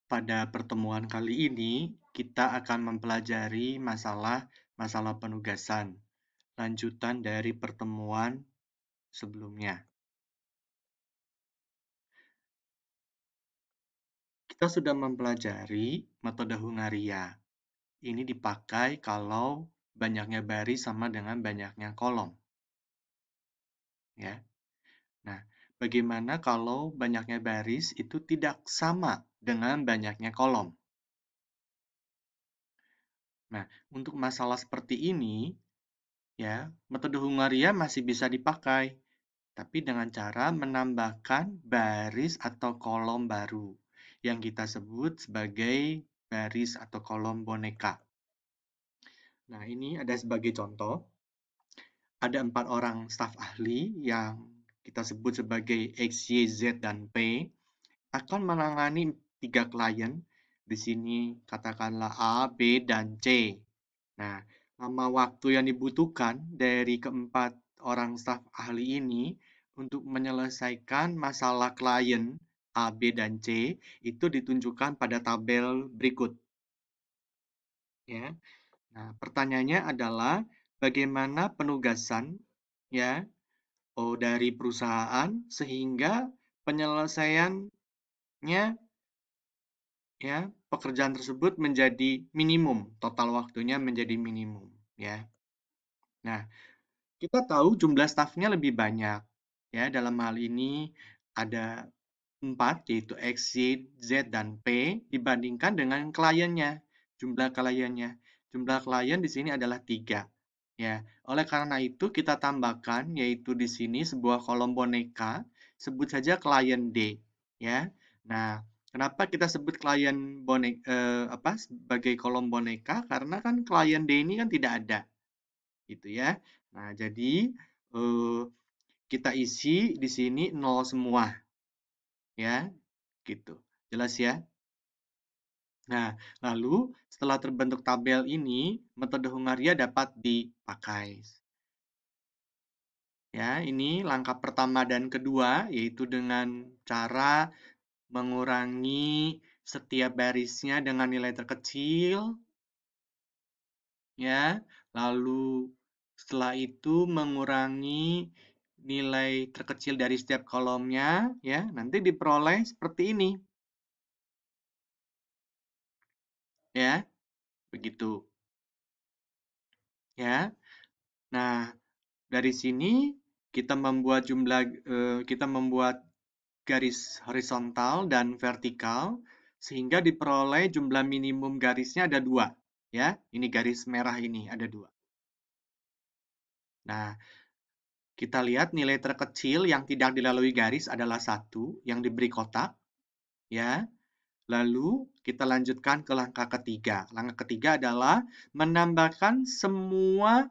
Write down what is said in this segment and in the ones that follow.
Pada pertemuan kali ini, kita akan mempelajari masalah penugasan, lanjutan dari pertemuan sebelumnya. Kita sudah mempelajari metode Hungaria. Ini dipakai kalau banyaknya baris sama dengan banyaknya kolom. Ya. Nah, bagaimana kalau banyaknya baris itu tidak sama dengan banyaknya kolom? Nah, untuk masalah seperti ini, ya, metode Hungaria masih bisa dipakai, tapi dengan cara menambahkan baris atau kolom baru yang kita sebut sebagai baris atau kolom boneka. Nah, ini ada sebagai contoh. Ada 4 orang staf ahli yang kita sebut sebagai X, Y, Z, dan P akan menangani 3 klien. Di sini katakanlah A, B, dan C. Nah, lama waktu yang dibutuhkan dari keempat orang staf ahli ini untuk menyelesaikan masalah klien A, B, dan C itu ditunjukkan pada tabel berikut. Ya. Nah, pertanyaannya adalah bagaimana penugasan ya dari perusahaan sehingga penyelesaiannya ya pekerjaan tersebut menjadi minimum, total waktunya menjadi minimum ya. Nah, kita tahu jumlah stafnya lebih banyak. Ya, dalam hal ini ada 4, yaitu X, Y, Z, dan P, dibandingkan dengan kliennya, jumlah kliennya. Jumlah klien di sini adalah 3. Ya, oleh karena itu kita tambahkan, yaitu di sini sebuah kolom boneka, sebut saja klien D. Ya, nah, kenapa kita sebut klien sebagai kolom boneka? Karena kan klien D ini kan tidak ada, gitu ya. Nah, jadi kita isi di sini 0 semua. Ya, gitu. Jelas ya? Nah, lalu setelah terbentuk tabel ini, metode Hungaria dapat dipakai. Ya, ini langkah pertama dan kedua, yaitu dengan cara mengurangi setiap barisnya dengan nilai terkecil. Ya, lalu setelah itu mengurangi nilai terkecil dari setiap kolomnya, ya, nanti diperoleh seperti ini. Ya, begitu. Ya. Nah, dari sini kita membuat garis horizontal dan vertikal sehingga diperoleh jumlah minimum garisnya ada 2. Ya, ini garis merah ini ada 2. Nah, kita lihat nilai terkecil yang tidak dilalui garis adalah 1 yang diberi kotak. Ya, lalu kita lanjutkan ke langkah ketiga. Langkah ketiga adalah menambahkan semua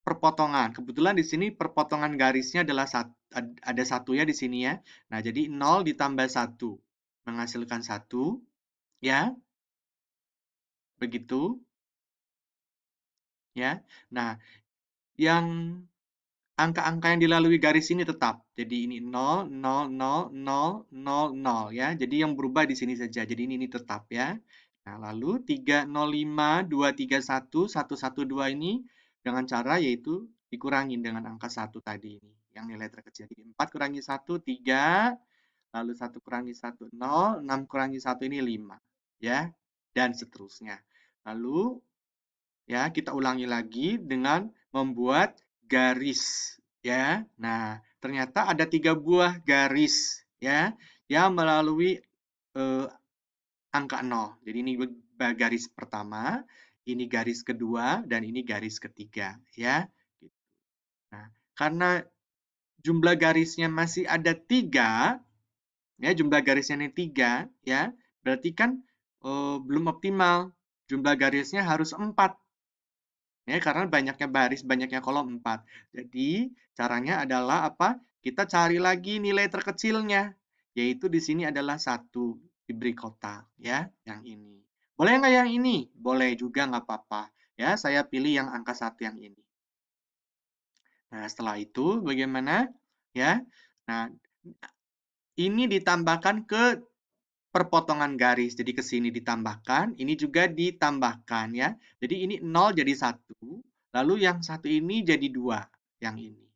perpotongan. Kebetulan di sini perpotongan garisnya adalah ada 1 ya di sini ya. Nah, jadi 0 ditambah 1 menghasilkan 1 ya. Begitu ya. Nah, yang angka-angka yang dilalui garis ini tetap. Jadi ini 0 0 0 0 0 0 ya. Jadi yang berubah di sini saja. Jadi ini tetap ya. Nah, lalu 3 0 5 2 3 1 1 1 2 ini dengan cara yaitu dikurangin dengan angka 1 tadi ini yang nilai terkecil. Jadi 4 kurangi 1 3, lalu 1 kurangi 1 0, 6 kurangi 1 ini 5 ya, dan seterusnya. Lalu ya kita ulangi lagi dengan membuat garis ya. Nah, ternyata ada 3 buah garis ya yang melalui angka 0. Jadi ini garis pertama, ini garis kedua, dan ini garis ketiga ya. Nah, karena jumlah garisnya masih ada 3 ya, jumlah garisnya ini 3 ya, berarti kan belum optimal. Jumlah garisnya harus 4. Ya, karena banyaknya baris, banyaknya kolom 4. Jadi, caranya adalah apa? Kita cari lagi nilai terkecilnya, yaitu di sini adalah 1 diberi kotak ya, yang ini. Boleh nggak yang ini? Boleh juga, nggak apa-apa. Ya, saya pilih yang angka 1 yang ini. Nah, setelah itu bagaimana? Ya. Nah, ini ditambahkan ke perpotongan garis. Jadi ke sini ditambahkan, ini juga ditambahkan ya. Jadi ini 0 jadi 1, lalu yang satu ini jadi 2, yang ini.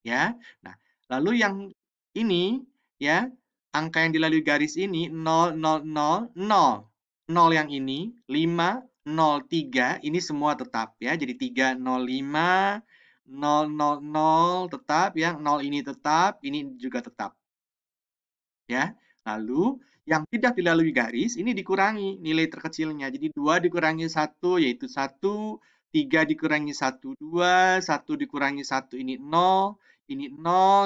Ya. Nah, lalu yang ini ya, angka yang dilalui garis ini 0, 0, 0, 0. 0 yang ini 5, 0, 3, ini semua tetap ya. Jadi 3, 0, 5, 0, 0, 0 tetap ya, 0 ini tetap, ini juga tetap. Ya. Lalu yang tidak dilalui garis ini dikurangi nilai terkecilnya. Jadi 2 dikurangi 1 yaitu 1, 3 dikurangi 1, 2, 1 dikurangi 1 ini 0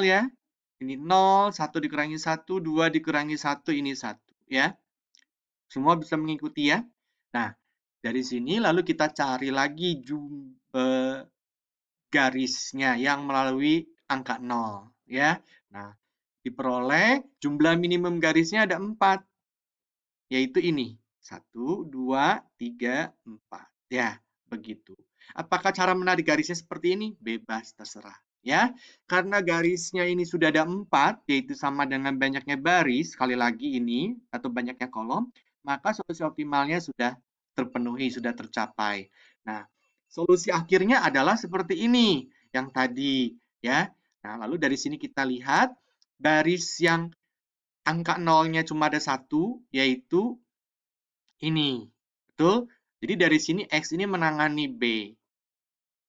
ya. Ini 0, 1 dikurangi 1, 2 dikurangi 1 ini 1 ya. Semua bisa mengikuti ya. Nah, dari sini lalu kita cari lagi garisnya yang melalui angka 0 ya. Nah, diperoleh jumlah minimum garisnya ada 4, yaitu ini. 1, 2, 3, 4. Ya, begitu. Apakah cara menarik garisnya seperti ini? Bebas, terserah. Ya, karena garisnya ini sudah ada 4, yaitu sama dengan banyaknya baris, sekali lagi ini, atau banyaknya kolom, maka solusi optimalnya sudah terpenuhi, sudah tercapai. Nah, solusi akhirnya adalah seperti ini, yang tadi. Ya. Nah, lalu dari sini kita lihat, baris yang angka nolnya cuma ada 1, yaitu ini. Betul? Jadi dari sini X ini menangani B.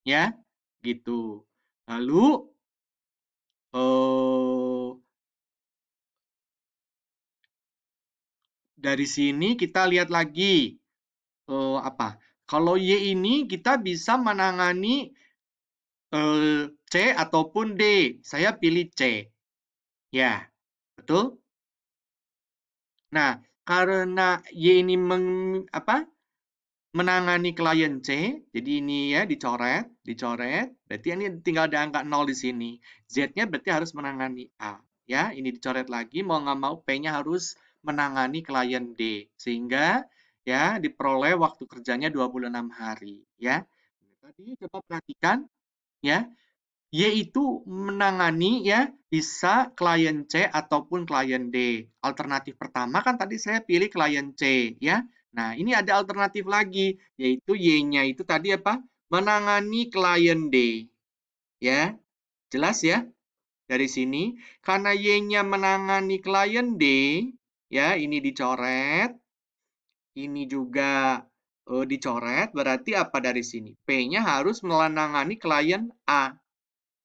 Ya, gitu. Lalu, dari sini kita lihat lagi. Apa? Kalau Y ini kita bisa menangani C ataupun D. Saya pilih C. Ya, betul? Nah, karena Y ini menangani klien C, jadi ini ya dicoret, berarti ini tinggal ada angka 0 di sini. Z-nya berarti harus menangani A. Ya, ini dicoret lagi, mau nggak mau P-nya harus menangani klien D. Sehingga ya diperoleh waktu kerjanya 26 hari. Ya, tadi coba perhatikan ya, Y itu menangani ya bisa klien C ataupun klien D. Alternatif pertama kan tadi saya pilih klien C ya. Nah, ini ada alternatif lagi yaitu Y-nya itu tadi apa? Menangani klien D. Ya. Jelas ya? Dari sini karena Y-nya menangani klien D, ya, ini dicoret. Ini juga dicoret, berarti apa dari sini? P-nya harus menangani klien A.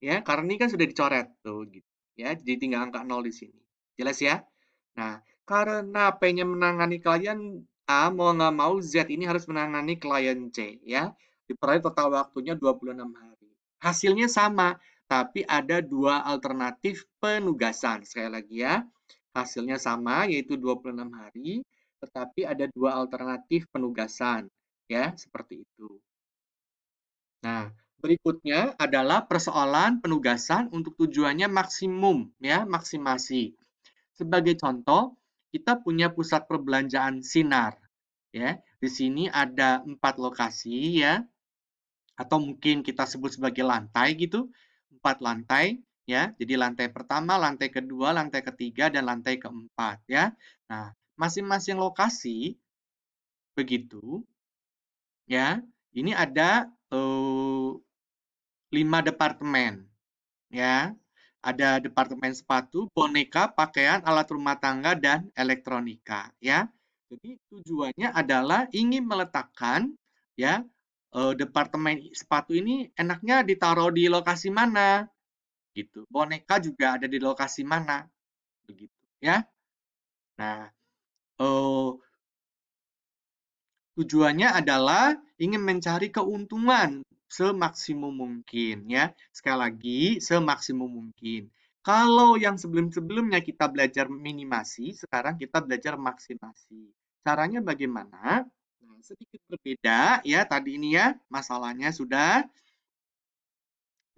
Ya, karena ini kan sudah dicoret tuh gitu. Ya, jadi tinggal angka 0 di sini. Jelas ya? Nah, karena P-nya menangani klien A, mau nggak mau Z ini harus menangani klien C ya. Diperoleh total waktunya 26 hari. Hasilnya sama, tapi ada dua alternatif penugasan. Sekali lagi ya, hasilnya sama yaitu 26 hari, tetapi ada dua alternatif penugasan ya, seperti itu. Nah, berikutnya adalah persoalan penugasan untuk tujuannya maksimum, ya, maksimasi. Sebagai contoh, kita punya pusat perbelanjaan Sinar. Ya, di sini ada 4 lokasi, ya, atau mungkin kita sebut sebagai lantai gitu, 4 lantai, ya. Jadi lantai pertama, lantai kedua, lantai ketiga, dan lantai keempat, ya. Nah, masing-masing lokasi begitu, ya. Ini ada 5 departemen. Ya, ada departemen sepatu, boneka, pakaian, alat rumah tangga, dan elektronika. Ya, jadi tujuannya adalah ingin meletakkan ya departemen sepatu ini enaknya ditaruh di lokasi mana, gitu. Boneka juga ada di lokasi mana, begitu. Ya, nah tujuannya adalah ingin mencari keuntungan semaksimum mungkin ya. Sekali lagi, semaksimum mungkin. Kalau yang sebelum-sebelumnya kita belajar minimasi, sekarang kita belajar maksimasi. Caranya bagaimana? Nah, sedikit berbeda ya tadi ini ya, masalahnya sudah.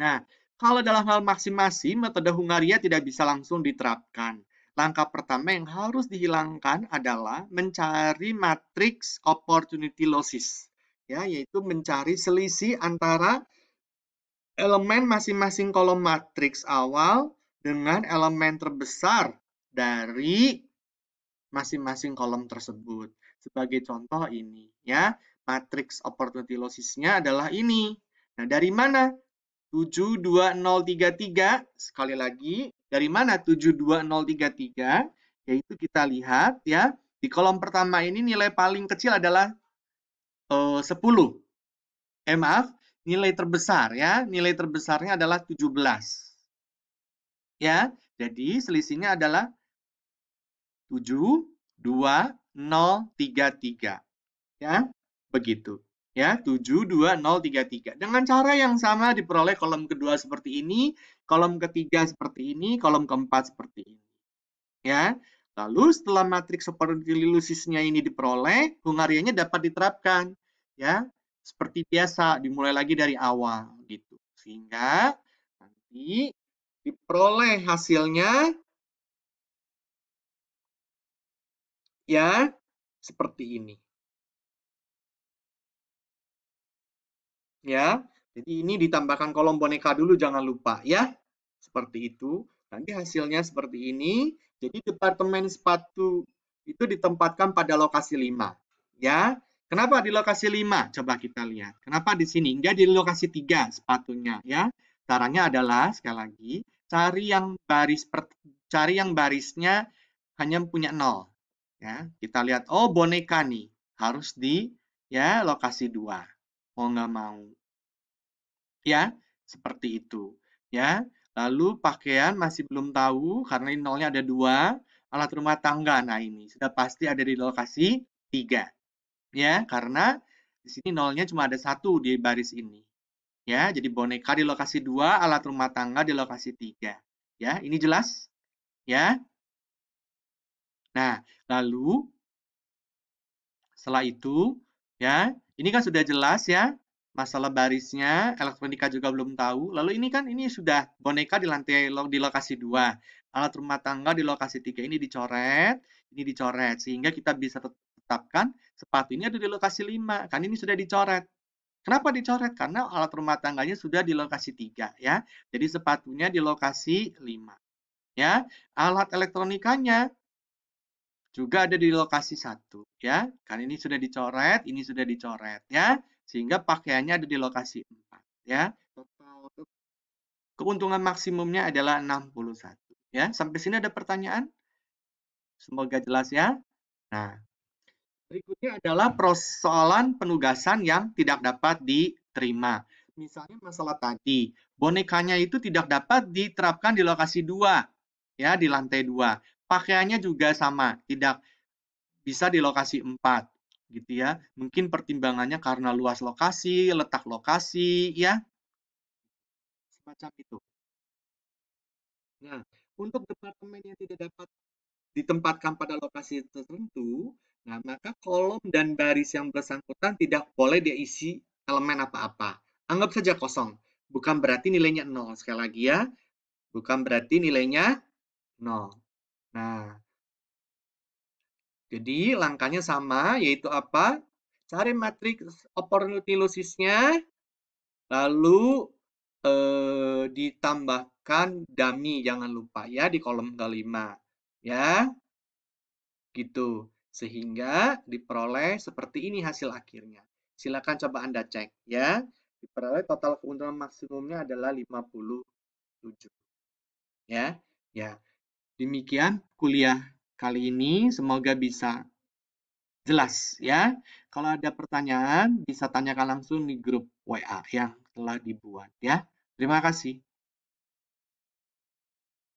Nah, kalau dalam hal maksimasi, metode Hungaria tidak bisa langsung diterapkan. Langkah pertama yang harus dihilangkan adalah mencari matriks opportunity losses, ya, yaitu mencari selisih antara elemen masing-masing kolom matriks awal dengan elemen terbesar dari masing-masing kolom tersebut. Sebagai contoh ini, ya, matriks opportunity lossesnya adalah ini. Nah, dari mana? 72033, sekali lagi, dari mana 72033? Yaitu kita lihat, ya, di kolom pertama ini nilai paling kecil adalah 10. Maaf, nilai terbesar, ya, nilai terbesarnya adalah 17. Ya, jadi selisihnya adalah 72033. Ya, begitu. Ya, 72033. Dengan cara yang sama diperoleh kolom kedua seperti ini, kolom ketiga seperti ini, kolom keempat seperti ini. Ya. Lalu setelah matriks superlilusisnya ini diperoleh, Hungarianya dapat diterapkan. Ya, seperti biasa, dimulai lagi dari awal gitu. Sehingga nanti diperoleh hasilnya ya seperti ini. Ya, jadi ini ditambahkan kolom boneka dulu, jangan lupa ya. Seperti itu. Nanti hasilnya seperti ini. Jadi departemen sepatu itu ditempatkan pada lokasi 5. Ya. Kenapa di lokasi 5? Coba kita lihat. Kenapa di sini? Enggak di lokasi 3 sepatunya, ya. Caranya adalah sekali lagi cari yang barisnya hanya punya 0. Ya, kita lihat, oh boneka nih, harus di ya lokasi 2. Mau nggak mau. Ya, seperti itu. Ya, lalu pakaian masih belum tahu karena ini nolnya ada 2. Alat rumah tangga, nah ini sudah pasti ada di lokasi 3. Ya, karena di sini nolnya cuma ada 1 di baris ini. Ya, jadi boneka di lokasi 2, alat rumah tangga di lokasi 3. Ya, ini jelas? Ya. Nah, lalu setelah itu, ya, ini kan sudah jelas ya, masalah barisnya, elektronika juga belum tahu. Lalu ini sudah boneka di lokasi 2, alat rumah tangga di lokasi 3 ini dicoret, sehingga kita bisa tetapkan sepatu ini ada di lokasi 5, kan ini sudah dicoret. Kenapa dicoret? Karena alat rumah tangganya sudah di lokasi 3 ya. Jadi sepatunya di lokasi 5. Ya, alat elektronikanya juga ada di lokasi 1 ya. Kan ini sudah dicoret ya. Sehingga pakaiannya ada di lokasi 4 ya. Total keuntungan maksimumnya adalah 61 ya. Sampai sini ada pertanyaan? Semoga jelas ya. Nah, berikutnya adalah persoalan penugasan yang tidak dapat diterima. Misalnya masalah tadi, bonekanya itu tidak dapat diterapkan di lokasi 2 ya, di lantai 2. Pakaiannya juga sama, tidak bisa di lokasi 4 gitu ya. Mungkin pertimbangannya karena luas lokasi, letak lokasi ya, semacam itu. Nah, untuk departemen yang tidak dapat ditempatkan pada lokasi tertentu, nah maka kolom dan baris yang bersangkutan tidak boleh diisi elemen apa-apa. Anggap saja kosong. Bukan berarti nilainya 0. Sekali lagi ya, bukan berarti nilainya 0. Nah, jadi langkahnya sama, yaitu apa? Cari matriks opportunity lossesnya, lalu ditambahkan dummy, jangan lupa ya di kolom kelima. Ya, gitu. Sehingga diperoleh seperti ini hasil akhirnya. Silakan coba Anda cek ya. Diperoleh total keuntungan maksimumnya adalah 57. Ya. Ya. Demikian kuliah kali ini, semoga bisa jelas ya. Kalau ada pertanyaan bisa tanyakan langsung di grup WA yang telah dibuat ya. Terima kasih.